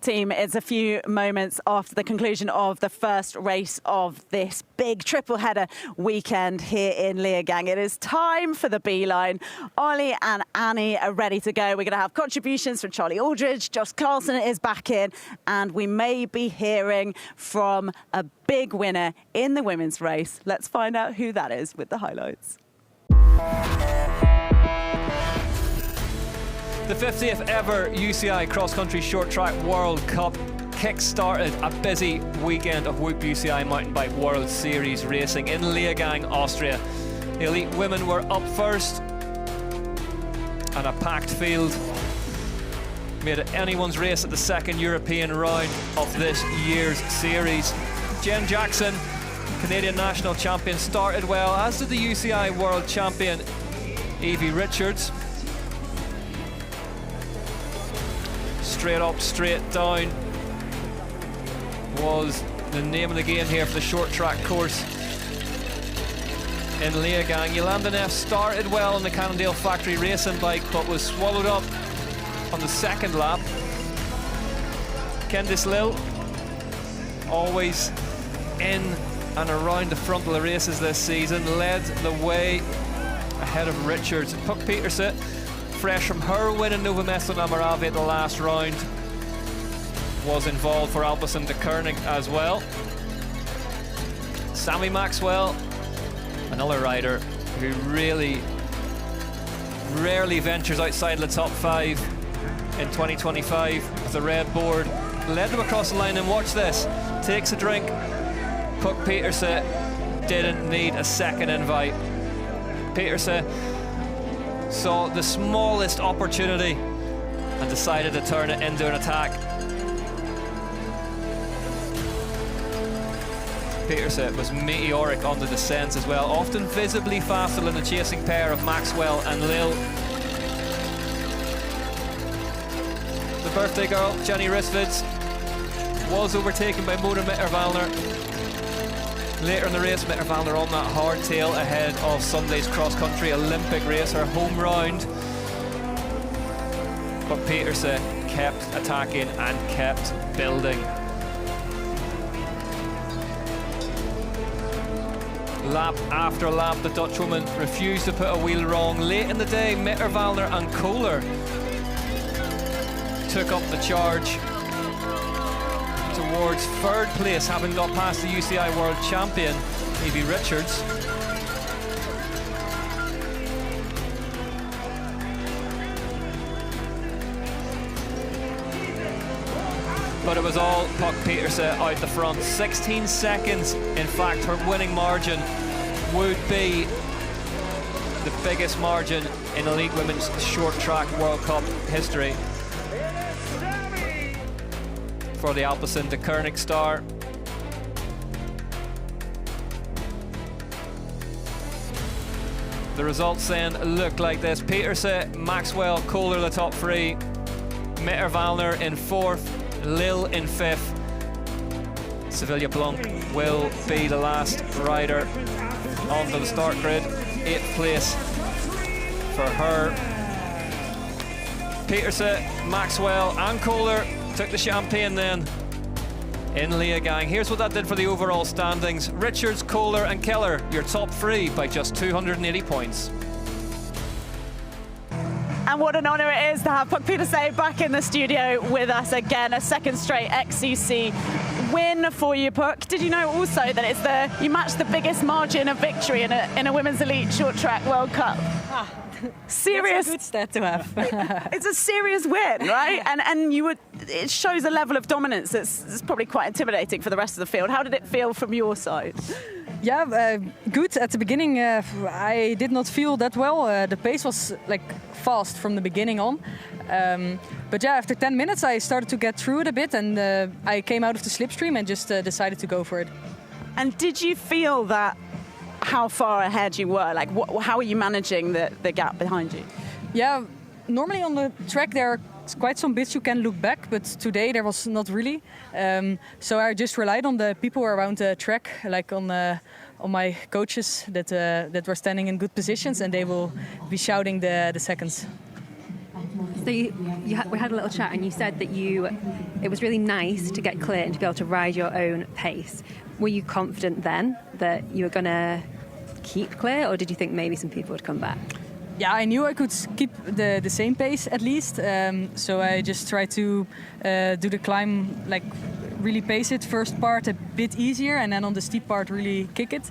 team, it's a few moments after the conclusion of the first race of this big triple header weekend here in Leogang. It is time for the beeline. Ollie and Annie are ready to go. We're going to have contributions from Charlie Aldridge. Josh Carlson is back in, and we may be hearing from a big winner in the women's race. Let's find out who that is with the highlights. The 50th ever UCI Cross Country Short Track World Cup kick-started a busy weekend of Whoop UCI Mountain Bike World Series racing in Leogang, Austria. The elite women were up first, and a packed field made it anyone's race at the second European round of this year's series. Jen Jackson, Canadian national champion, started well, as did the UCI World Champion Evie Richards. Straight up, straight down was the name of the game here for the short track course in Leogang. Yolanda Neff started well on the Cannondale factory racing bike, but was swallowed up on the second lap. Candice Lill, always in and around the front of the races this season, led the way ahead of Richards. Puck Peterson, fresh from her win in Nova Mesto Namarave at the last round, was involved for Alpecin de Koning as well. Sammy Maxwell, another rider who really rarely ventures outside the top 5 in 2025 with the red board, led them across the line, and watch this, takes a drink. Puck Peterson didn't need a second invite. Peterson saw the smallest opportunity and decided to turn it into an attack. Peterson was meteoric on the descents as well, often visibly faster than the chasing pair of Maxwell and Lill. The birthday girl, Jenny Risvids, was overtaken by Mona Mitterwallner. Later in the race, Mitterwallner on that hardtail ahead of Sunday's cross-country Olympic race, her home round. But Peterson kept attacking and kept building. Lap after lap, the Dutchwoman refused to put a wheel wrong. Late in the day, Mitterwallner and Kohler took up the charge towards third place, having got past the UCI World Champion, Evie Richards. But it was all Puck Peterson out the front. 16 seconds, in fact, her winning margin would be the biggest margin in Elite Women's Short Track World Cup history for the Alpecin de Koning star. The results then look like this. Peterson, Maxwell, Kohler the top 3, Mitterwallner in 4th, Lill in 5th. Sevilla Blanc will be the last rider onto the start grid. 8th place for her. Peterson, Maxwell and Kohler took the champagne then in Leogang. Here's what that did for the overall standings. Richards, Kohler and Keller, your top 3 by just 280 points. And what an honour it is to have Puck Peterson back in the studio with us again. A second straight XCC win for you, Puck. Did you know also that you matched the biggest margin of victory in a Women's Elite Short Track World Cup? Serious. It's a good stat to have. It's a serious win, right? And it shows a level of dominance that's probably quite intimidating for the rest of the field. How did it feel from your side? Yeah, good. At the beginning, I did not feel that well. The pace was like fast from the beginning on. But yeah, after 10 minutes, I started to get through it a bit, and I came out of the slipstream and just decided to go for it. And did you feel that how far ahead you were? Like, how are you managing the gap behind you? Yeah, normally on the track there are quite some bits you can look back, but today there was not really. So I just relied on the people around the track, like on my coaches that were standing in good positions, and they will be shouting the seconds. So we had a little chat, and you said that you it was really nice to get clear and to be able to ride your own pace. Were you confident then that you were going to keep clear, or did you think maybe some people would come back? Yeah, I knew I could keep the same pace at least. So I just tried to do the climb, like really pace it. First part a bit easier, and then on the steep part really kick it.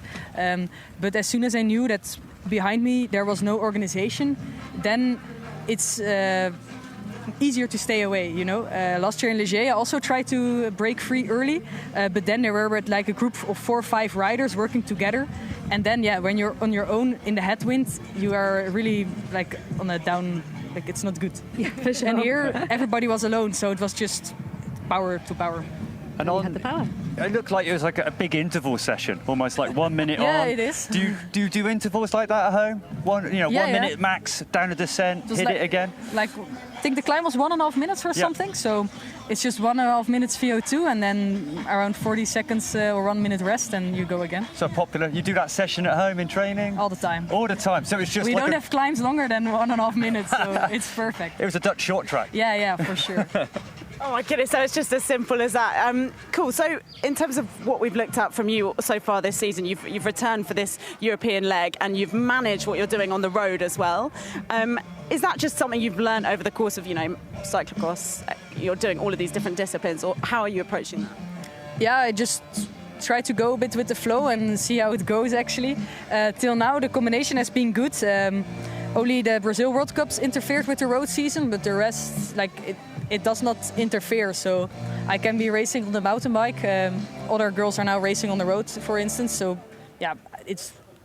But as soon as I knew that behind me there was no organization, then it's easier to stay away, you know. Last year in Leger I also tried to break free early, but then there were like a group of 4 or 5 riders working together, and then when you're on your own in the headwind, you are really like on a down, like it's not good. Yeah, for sure. And here everybody was alone, so it was just power to power. And you had the power. It looked like it was like a big interval session, almost like 1 minute on. Yeah, it is. Do you do intervals like that at home? 1 minute max, down a descent, hit like, it again? Like, I think the climb was 1.5 minutes or something. So it's just 1.5 minutes VO2 and then around 40 seconds or 1 minute rest, and you go again. So popular. You do that session at home in training? All the time. All the time. So it's just we don't have climbs longer than 1.5 minutes, so it's perfect. It was a Dutch short track. Yeah, for sure. Oh my goodness, so it's just as simple as that. Cool, so in terms of what we've looked at from you so far this season, you've returned for this European leg and you've managed what you're doing on the road as well. Is that just something you've learned over the course of, cyclocross? You're doing all of these different disciplines, or how are you approaching that? Yeah, I just try to go a bit with the flow and see how it goes actually. Till now the combination has been good. Only the Brazil World Cups interfered with the road season, but the rest, it does not interfere, so I can be racing on the mountain bike. Other girls are now racing on the road, for instance, so yeah,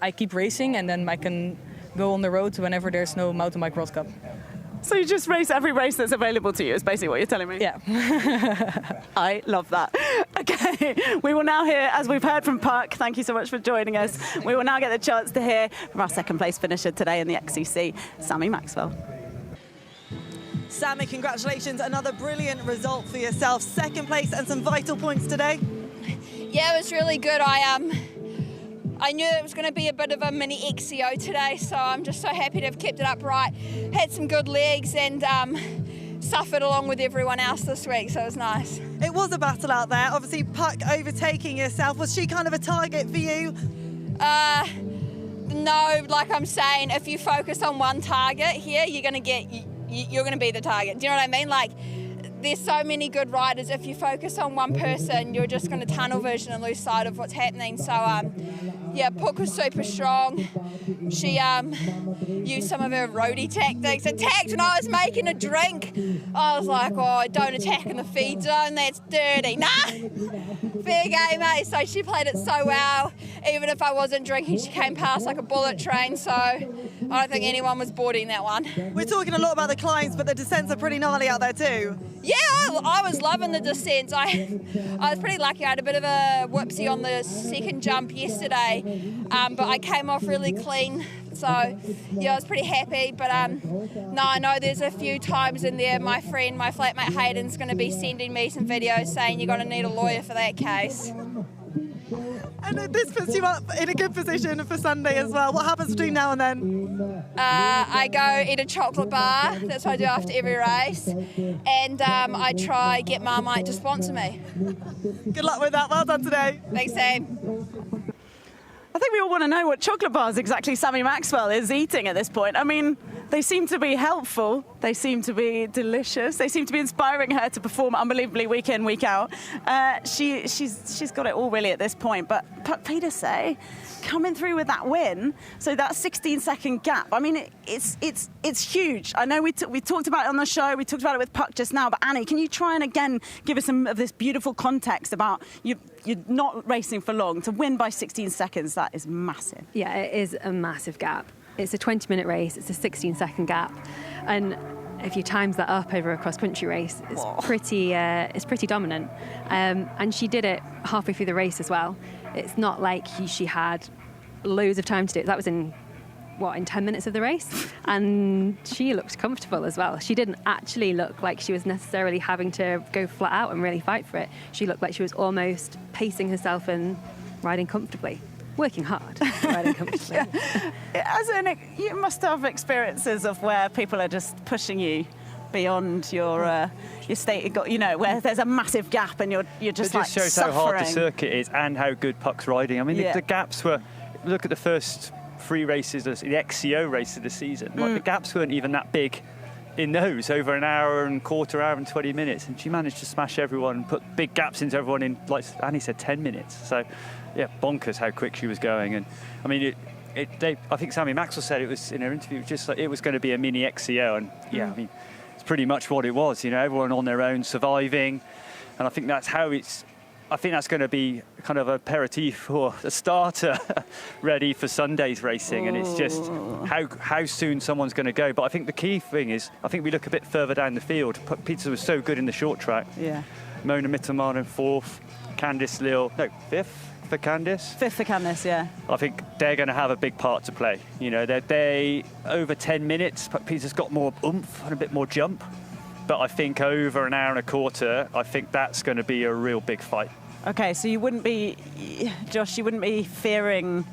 I keep racing and then I can go on the road whenever there's no mountain bike World Cup. So you just race every race that's available to you, is basically what you're telling me? Yeah. I love that. Okay, we will now hear, as we've heard from Puck, thank you so much for joining us, we will now get the chance to hear from our second place finisher today in the XCC, Sammy Maxwell. Sammy, congratulations, another brilliant result for yourself. Second place and some vital points today. Yeah, it was really good. I knew it was going to be a bit of a mini XCO today, so I'm just so happy to have kept it upright. Had some good legs and suffered along with everyone else this week, so it was nice. It was a battle out there. Obviously, Puck overtaking yourself. Was she kind of a target for you? No, like I'm saying, if you focus on one target here, you're going to be the target. Do you know what I mean? Like, there's so many good riders. If you focus on one person, you're just going to tunnel vision and lose sight of what's happening. So, yeah, Puck was super strong. She used some of her roadie tactics. Attacked when I was making a drink. I was like, oh, don't attack in the feed zone. That's dirty. Nah, fair game, mate. So she played it so well. Even if I wasn't drinking, she came past like a bullet train. So I don't think anyone was boarding that one. We're talking a lot about the climbs, but the descents are pretty gnarly out there too. Yeah, I was loving the descents. I was pretty lucky. I had a bit of a whoopsie on the second jump yesterday, but I came off really clean. So, yeah, I was pretty happy. But, no, I know there's a few times in there my flatmate Hayden's going to be sending me some videos saying you're going to need a lawyer for that case. And this puts you up in a good position for Sunday as well. What happens between now and then? I go eat a chocolate bar. That's what I do after every race. And I try get Marmite to sponsor me. Good luck with that. Well done today. Thanks, Sam. I think we all want to know what chocolate bars exactly Sammy Maxwell is eating at this point. I mean, they seem to be helpful. They seem to be delicious. They seem to be inspiring her to perform unbelievably week in, week out. She's got it all really at this point. But Pedersen coming through with that win, so that 16-second gap. I mean, it's huge. I know we talked about it on the show. We talked about it with Puck just now. But Annie, can you try and again give us some of this beautiful context about you're not racing for long to win by 16 seconds? That is massive. Yeah, it is a massive gap. It's a 20-minute race. It's a 16-second gap, and if you times that up over a cross-country race, it's pretty dominant. And she did it halfway through the race as well. It's not like she had loads of time to do it. That was in 10 minutes of the race, and she looked comfortable as well. She didn't actually look like she was necessarily having to go flat out and really fight for it. She looked like she was almost pacing herself and riding comfortably. Working hard, riding comfortably. You must have experiences of where people are just pushing you beyond your state, you know, where there's a massive gap and you're just It like just shows suffering. how hard the circuit is and how good Puck's riding. I mean, the gaps were, look at the first 3 races, the XCO race of the season. Like, the gaps weren't even that big in those, over an hour and quarter, hour and 20 minutes. And she managed to smash everyone and put big gaps into everyone in, like Annie said, 10 minutes. So, yeah, bonkers how quick she was going. And I mean, I think Sammy Maxwell said it was in her interview, just like it was going to be a mini XCO. And yeah, I mean, it's pretty much what it was. You know, everyone on their own, surviving. And I think that's how I think that's going to be kind of a aperitif or a starter ready for Sunday's racing. And it's just how soon someone's going to go. But I think the key thing is, I think we look a bit further down the field. Pizza was so good in the short track. Yeah. Mona Mittelman in 4th, Candice Lille, no, 5th for Candice. 5th for Candice, yeah. I think they're going to have a big part to play. You know, they over 10 minutes, Pizza's got more oomph and a bit more jump. But I think over an hour and a quarter, I think that's going to be a real big fight. Okay, so you wouldn't be, Josh, you wouldn't be fearing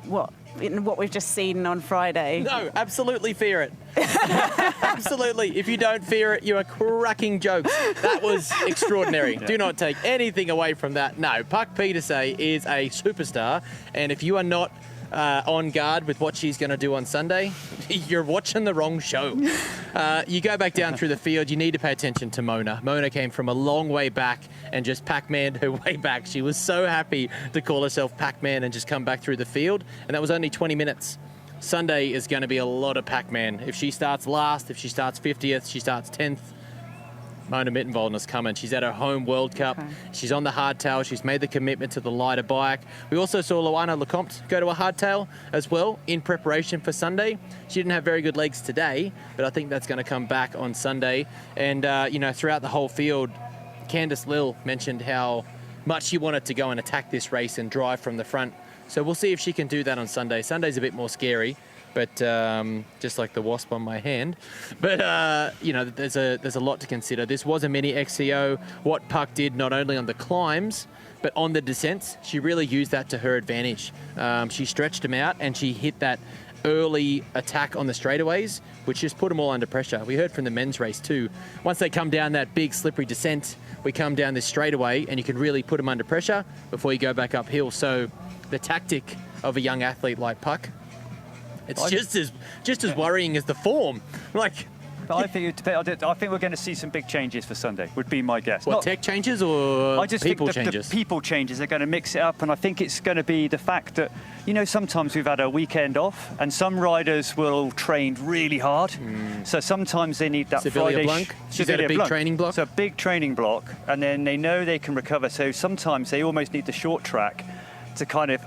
what we've just seen on Friday? No, absolutely fear it. Absolutely. If you don't fear it, you are cracking jokes. That was extraordinary. Do not take anything away from that. No, Puck Pieterse is a superstar, and if you are not on guard with what she's going to do on Sunday, you're watching the wrong show. You go back down through the field, you need to pay attention to Mona. Mona came from a long way back and just Pac-Man'd her way back. She was so happy to call herself Pac-Man and just come back through the field, and that was only 20 minutes. Sunday is going to be a lot of Pac-Man. If she starts last, if she starts 50th, she starts 10th, Mona Mittenwalden is coming. She's at her home World Cup. Okay. She's on the hardtail. She's made the commitment to the lighter bike. We also saw Luana Lecomte go to a hardtail as well in preparation for Sunday. She didn't have very good legs today, but I think that's going to come back on Sunday. And, you know, throughout the whole field, Candice Lille mentioned how much she wanted to go and attack this race and drive from the front. So we'll see if she can do that on Sunday. Sunday's a bit more scary, but just like the wasp on my hand. But, you know, there's a lot to consider. This was a mini XCO. What Puck did, not only on the climbs, but on the descents, she really used that to her advantage. She stretched them out and she hit that early attack on the straightaways, which just put them all under pressure. We heard from the men's race too. Once they come down that big slippery descent, we come down this straightaway and you can really put them under pressure before you go back uphill. So the tactic of a young athlete like Puck, it's just as worrying as the form. Like, I think we're going to see some big changes for Sunday, would be my guess. What, tech changes or I just people think changes? The people changes are going to mix it up, and I think it's going to be the fact that, you know, sometimes we've had a weekend off, and some riders will train really hard. So sometimes they need that Sevilla Friday. Blanc? She's had a big training block? So a big training block, and then they know they can recover. So sometimes they almost need the short track to kind of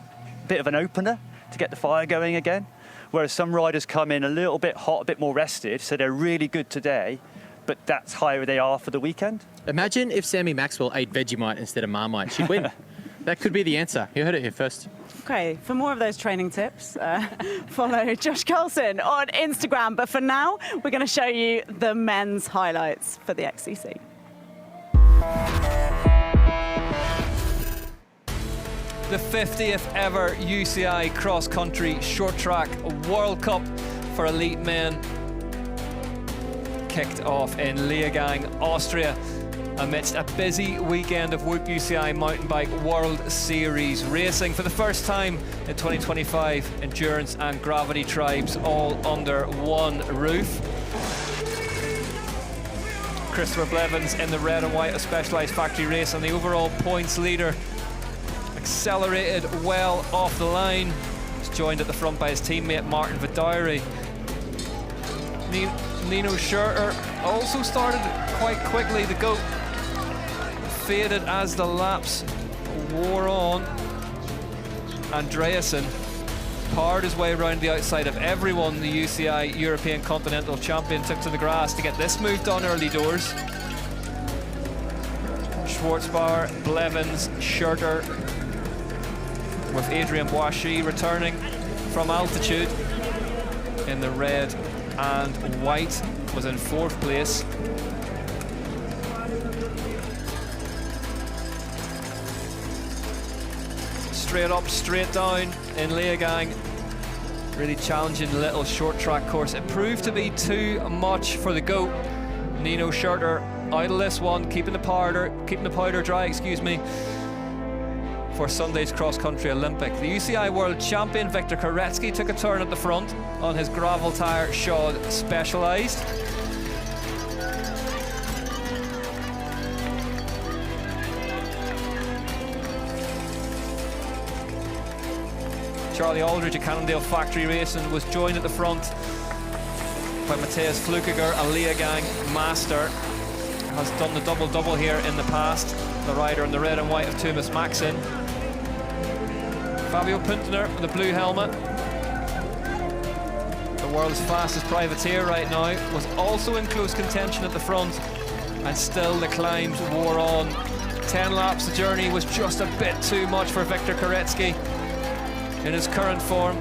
bit of an opener to get the fire going again. Whereas some riders come in a little bit hot, a bit more rested, so they're really good today, but that's how they are for the weekend. Imagine if Sammy Maxwell ate Vegemite instead of Marmite. She'd win. That could be the answer. You heard it here first. Okay, for more of those training tips, follow Josh Carlson on Instagram. But for now, we're going to show you the men's highlights for the XCC. The 50th ever UCI Cross Country Short Track World Cup for elite men kicked off in Leogang, Austria, amidst a busy weekend of Whoop UCI Mountain Bike World Series racing. For the first time in 2025, endurance and gravity tribes all under one roof. Christopher Blevins in the red and white of Specialized Factory Race and the overall points leader. Accelerated well off the line. He's joined at the front by his teammate Martin Vidari. Nino Schurter also started quite quickly. The goat faded as the laps wore on. Andreasen powered his way around the outside of everyone. The UCI European Continental Champion took to the grass to get this move done early doors. Schwarzbauer, Blevins, Schurter, with Adrian Boishy returning from altitude in the red and white, was in 4th place. Straight up, straight down in Leogang. Really challenging little short track course. It proved to be too much for the goat. Nino Schurter out of this one, keeping the powder dry, excuse me, for Sunday's cross-country Olympic. The UCI World Champion Viktor Koretsky took a turn at the front on his gravel tyre shod Specialized. Charlie Aldridge at Cannondale Factory Racing was joined at the front by Matthias Flukiger, a Leogang master. Has done the double-double here in the past. The rider in the red and white of Tumas Maxin. Fabio Puntener with the blue helmet, the world's fastest privateer right now, was also in close contention at the front, and still the climbs wore on. 10 laps, the journey was just a bit too much for Viktor Koretsky in his current form.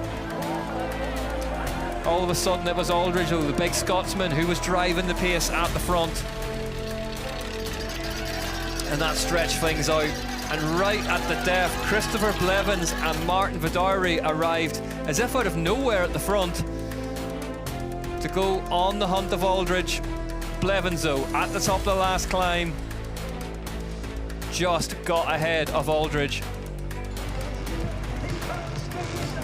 All of a sudden it was Aldridge, the big Scotsman, who was driving the pace at the front, and that stretched things out. And right at the death, Christopher Blevins and Martin Vidari arrived as if out of nowhere at the front to go on the hunt of Aldridge. Blevins, though, at the top of the last climb, just got ahead of Aldridge.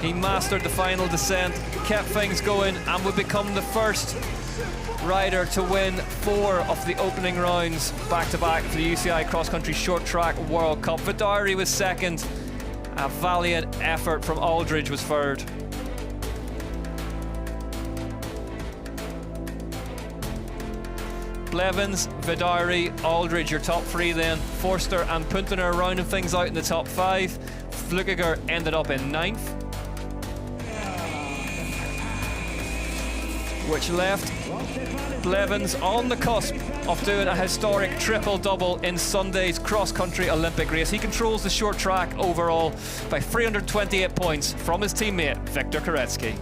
He mastered the final descent, kept things going, and would become the first rider to win 4 of the opening rounds back-to-back for the UCI Cross Country Short Track World Cup. Vidari was second. A valiant effort from Aldridge was third. Blevins, Vidari, Aldridge, your top 3 then. Forster and Puntener rounding things out in the top 5. Flukiger ended up in 9th, which left Blevins on the cusp of doing a historic triple-double in Sunday's cross-country Olympic race. He controls the short track overall by 328 points from his teammate, Viktor Koretsky.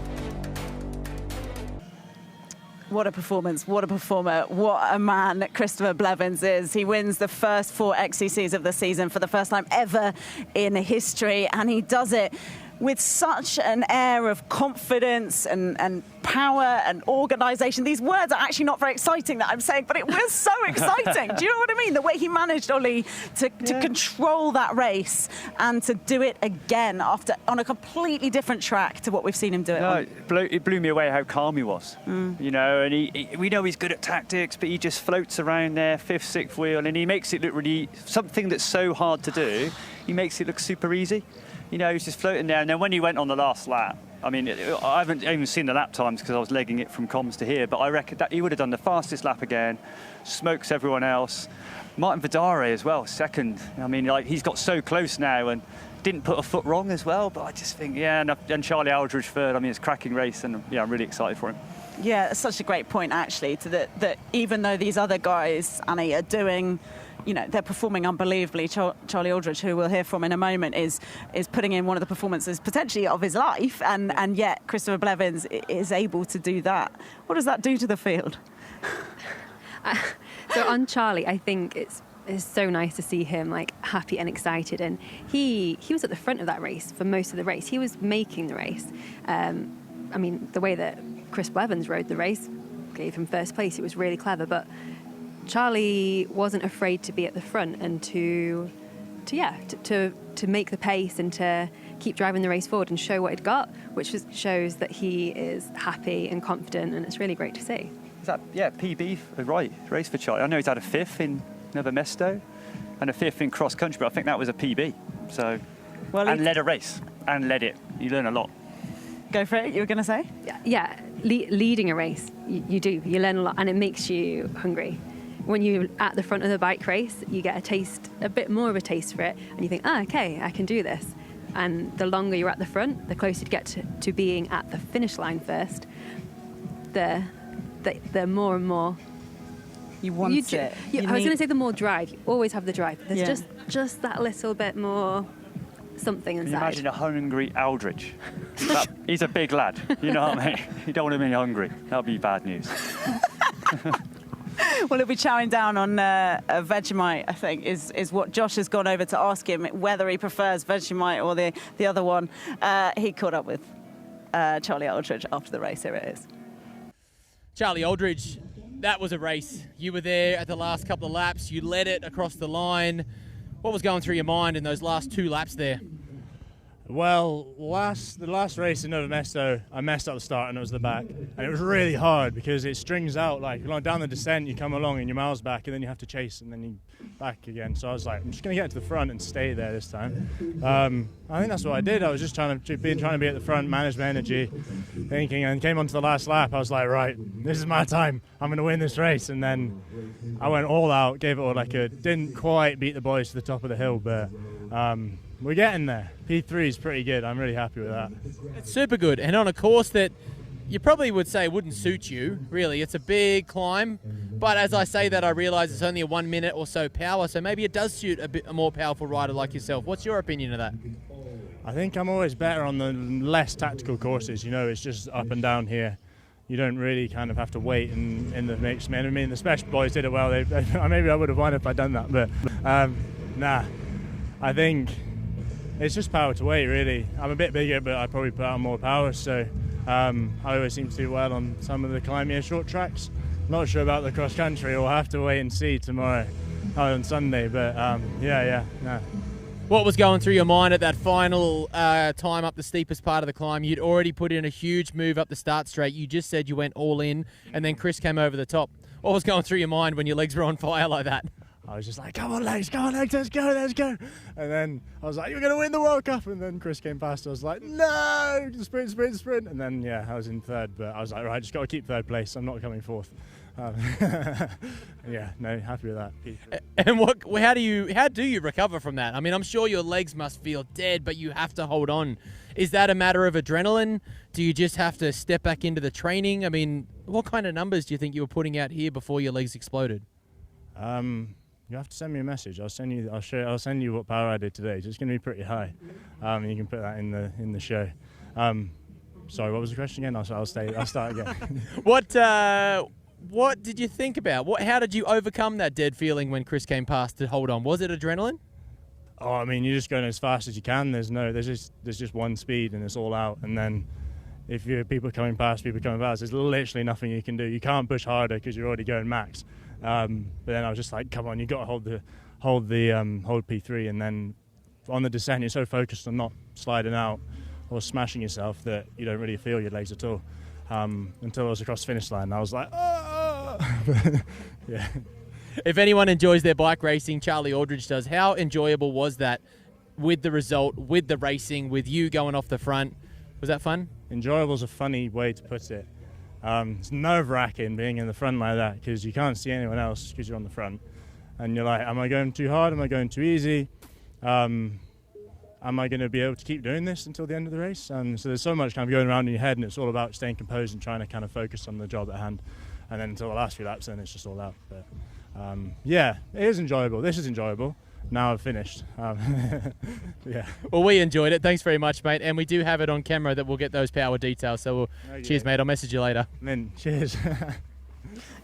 What a performance, what a performer, what a man Christopher Blevins is. He wins the first 4 XCCs of the season for the first time ever in history, and he does it with such an air of confidence and power and organisation. These words are actually not very exciting that I'm saying, but it was so exciting. Do you know what I mean? The way he managed, Ollie, to control that race and to do it again after on a completely different track to what we've seen him do it on. It blew me away how calm he was. You know, and we know he's good at tactics, but he just floats around there, 5th, 6th wheel, and he makes it look really, something that's so hard to do, he makes it look super easy. You know, he's just floating there, and then when he went on the last lap, I mean, I haven't even seen the lap times because I was legging it from comms to here, but I reckon that he would have done the fastest lap again, smokes everyone else. Martin Vidari as well, second. I mean, like, he's got so close now and didn't put a foot wrong as well, but I just think, yeah, and Charlie Aldridge third. I mean, it's a cracking race, and yeah, I'm really excited for him. Yeah, it's such a great point, actually, to that even though these other guys, Annie, are doing, you know, they're performing unbelievably. Charlie Aldridge, who we'll hear from in a moment, is putting in one of the performances potentially of his life, and yet Christopher Blevins is able to do that. What does that do to the field? So on Charlie, I think it's so nice to see him like happy and excited, and he was at the front of that race for most of the race. He was making the race. I mean, the way that Chris Blevins rode the race gave him first place. It was really clever, but Charlie wasn't afraid to be at the front and to make the pace and to keep driving the race forward and show what he'd got, which shows that he is happy and confident, and it's really great to see. Is that, yeah, PB, right, race for Charlie. I know he's had a 5th in Nova Mesto and a 5th in cross country, but I think that was a PB. So, well, and led a race and led it. You learn a lot. Go for it, you were going to say? Yeah, leading a race, you do. You learn a lot, and it makes you hungry. When you're at the front of the bike race, you get a bit more of a taste for it, and you think, okay, I can do this. And the longer you're at the front, the closer you get to being at the finish line first, the more and more you want it. I was going to say the more drive. You always have the drive. There's just that little bit more something inside. Can you imagine a hungry Aldridge? He's a big lad, you know what I mean? You don't want him to be hungry. That'll be bad news. Well, he'll be chowing down on Vegemite, I think, is what Josh has gone over to ask him, whether he prefers Vegemite or the other one. He caught up with Charlie Aldridge after the race. Here it is. Charlie Aldridge, that was a race. You were there at the last couple of laps. You led it across the line. What was going through your mind in those last 2 laps there? Well, the last race in Nova Mesto, I messed up the start and it was the back. And it was really hard because it strings out, like down the descent, you come along and your miles back and then you have to chase and then you back again. So I was like, I'm just going to get to the front and stay there this time. I think that's what I did. I was just trying to be at the front, manage my energy, thinking, and came onto the last lap. I was like, right, this is my time. I'm going to win this race. And then I went all out, gave it all I could. Didn't quite beat the boys to the top of the hill, but we're getting there. P3 is pretty good. I'm really happy with that. It's super good. And on a course that you probably would say wouldn't suit you, really. It's a big climb. But as I say that, I realise it's only a 1 minute or so power, so maybe it does suit a more powerful rider like yourself. What's your opinion of that? I think I'm always better on the less tactical courses. You know, it's just up and down here. You don't really kind of have to wait in the mix. I mean, the special boys did it well. Maybe I would have won if I'd done that, but nah. I think it's just power to weight, really. I'm a bit bigger, but I probably put out more power, so I always seem to do well on some of the climbier short tracks. Not sure about the cross country. We'll have to wait and see tomorrow on Sunday, but no. What was going through your mind at that final time up the steepest part of the climb? You'd already put in a huge move up the start straight. You just said you went all in, and then Chris came over the top. What was going through your mind when your legs were on fire like that? I was just like, come on legs, let's go. And then I was like, you're going to win the World Cup. And then Chris came past. I was like, no, sprint. And then, I was in third. But I was like, right, just got to keep third place. I'm not coming fourth. Happy with that. And how do you recover from that? I mean, I'm sure your legs must feel dead, but you have to hold on. Is that a matter of adrenaline? Do you just have to step back into the training? I mean, what kind of numbers do you think you were putting out here before your legs exploded? You have to send me a message. I'll send you what power I did today. It's going to be pretty high. You can put that in the show. Sorry, what was the question again? I'll start again. What did you think about? How did you overcome that dead feeling when Chris came past to hold on? Was it adrenaline? Oh, I mean, you're just going as fast as you can. There's just one speed and it's all out. And then if people coming past, there's literally nothing you can do. You can't push harder because you're already going max. But then I was just like, come on, you got to hold P3, and then on the descent you're so focused on not sliding out or smashing yourself that you don't really feel your legs at all. Until I was across the finish line, I was like, oh! Yeah. If anyone enjoys their bike racing, Charlie Aldridge does. How enjoyable was that with the result, with the racing, with you going off the front? Was that fun? Enjoyable is a funny way to put it. It's nerve-wracking being in the front like that because you can't see anyone else because you're on the front. And you're like, am I going too hard? Am I going too easy? Am I going to be able to keep doing this until the end of the race? So there's so much kind of going around in your head, and it's all about staying composed and trying to kind of focus on the job at hand. And then until the last few laps, then it's just all out. But it is enjoyable. This is enjoyable. Now I've finished. Yeah. Well, we enjoyed it. Thanks very much, mate. And we do have it on camera that we'll get those power details. So cheers, mate. I'll message you later. Cheers.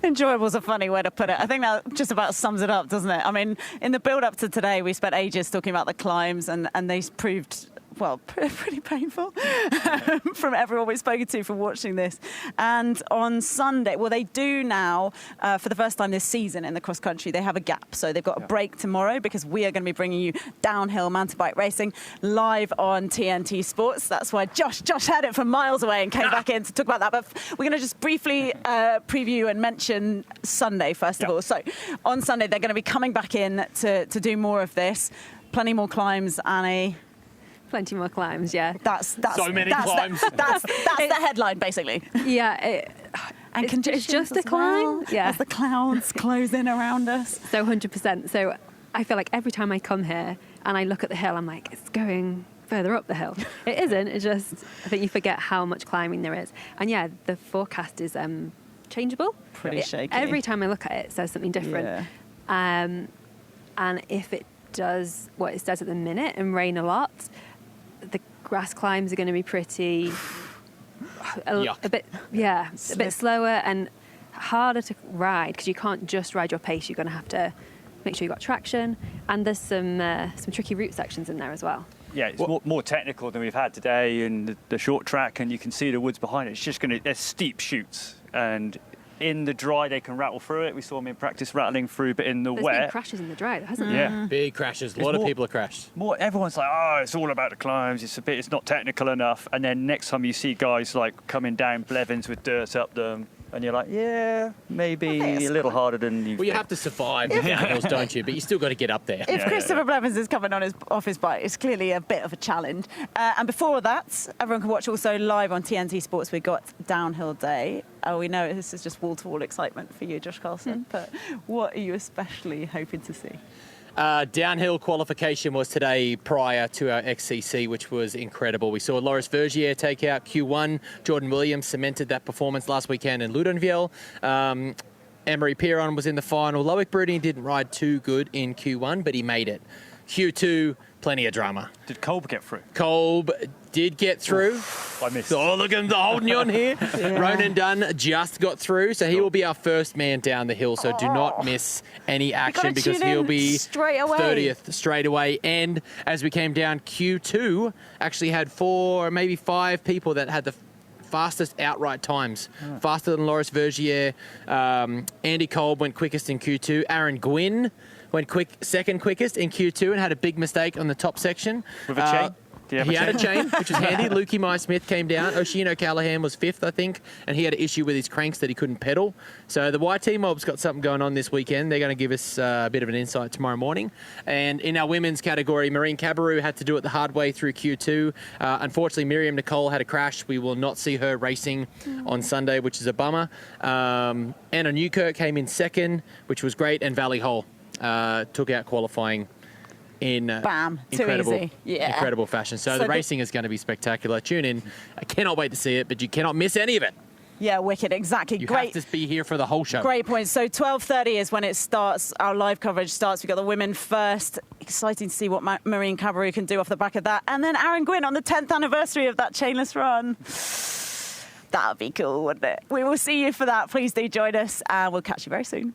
Enjoyable is a funny way to put it. I think that just about sums it up, doesn't it? I mean, in the build-up to today, we spent ages talking about the climbs, and they proved, well, pretty painful from everyone we've spoken to from watching this. And on Sunday, well, they do now, for the first time this season in the cross-country, they have a gap. So they've got a break tomorrow because we are going to be bringing you downhill mountain bike racing live on TNT Sports. That's why Josh had it from miles away and came back in to talk about that. But we're going to just briefly preview and mention Sunday, first of all. So on Sunday, they're going to be coming back in to do more of this. Plenty more climbs, Annie. Plenty more climbs, yeah. That's so many climbs. That's the headline, basically. Yeah. It's just a climb. As the clouds close in around us. So 100%. So I feel like every time I come here and I look at the hill, I'm like, it's going further up the hill. It isn't. It's just, I think you forget how much climbing there is. And yeah, the forecast is changeable. Pretty shaky. Every time I look at it, it says something different. Yeah. And if it does what it says at the minute and rain a lot, the grass climbs are going to be pretty a bit slower and harder to ride because you can't just ride your pace. You're going to have to make sure you've got traction, and there's some tricky route sections in there as well. Yeah, it's more technical than we've had today, and the short track, and you can see the woods behind it. It's just there's steep chutes, and in the dry they can rattle through it. We saw them in practice rattling through, but in the There's wet. been crashes in the dry, though, hasn't there? Yeah. Big crashes. A lot of people have crashed. Everyone's like, oh, it's all about the climbs. It's not technical enough. And then next time you see guys like coming down Blevins with dirt up them, and you're like, yeah, maybe a little harder than you. Well, you have to survive the downhills, don't you? But you still got to get up there. If Christopher Blevins is coming off his bike, it's clearly a bit of a challenge. And before that, everyone can watch also live on TNT Sports. We've got Downhill Day. We know this is just wall-to-wall excitement for you, Josh Carlson. But what are you especially hoping to see? Downhill qualification was today prior to our XCC, which was incredible. We saw Loris Vergier take out Q1. Jordan Williams cemented that performance last weekend in Ludenviel. Emery Piron was in the final. Loic Bruni didn't ride too good in Q1, but he made it. Q2, plenty of drama. Did Kolb get through? Kolb did get through. I missed. Oh, look at him holding you on here. Ronan Dunn just got through, so he will be our first man down the hill, so do not miss any action because he'll be straight away. 30th straight away. And as we came down, Q2 actually had 4, maybe 5 people that had the fastest outright times. Faster than Loris Vergier. Andy Kolb went quickest in Q2. Aaron Gwynn went second quickest in Q2 and had a big mistake on the top section. With a chain? He had a chain, which is handy. Lukey Mai-Smith came down. Oisin O'Callaghan was 5th, I think, and he had an issue with his cranks that he couldn't pedal. So the YT Mob's got something going on this weekend. They're going to give us a bit of an insight tomorrow morning. And in our women's category, Maureen Cabarrou had to do it the hard way through Q2. Unfortunately, Miriam Nicole had a crash. We will not see her racing on Sunday, which is a bummer. Anna Newkirk came in 2nd, which was great, and Valley Hole took out qualifying in incredible fashion. So the racing is going to be spectacular. Tune in. I cannot wait to see it, but you cannot miss any of it. Yeah, wicked, exactly. You have to be here for the whole show. Great point. So 12:30 is when it starts. Our live coverage starts. We've got the women first. Exciting to see what Maureen Cabarrou can do off the back of that. And then Aaron Gwynn on the 10th anniversary of that chainless run. That would be cool, wouldn't it? We will see you for that. Please do join us, and we'll catch you very soon.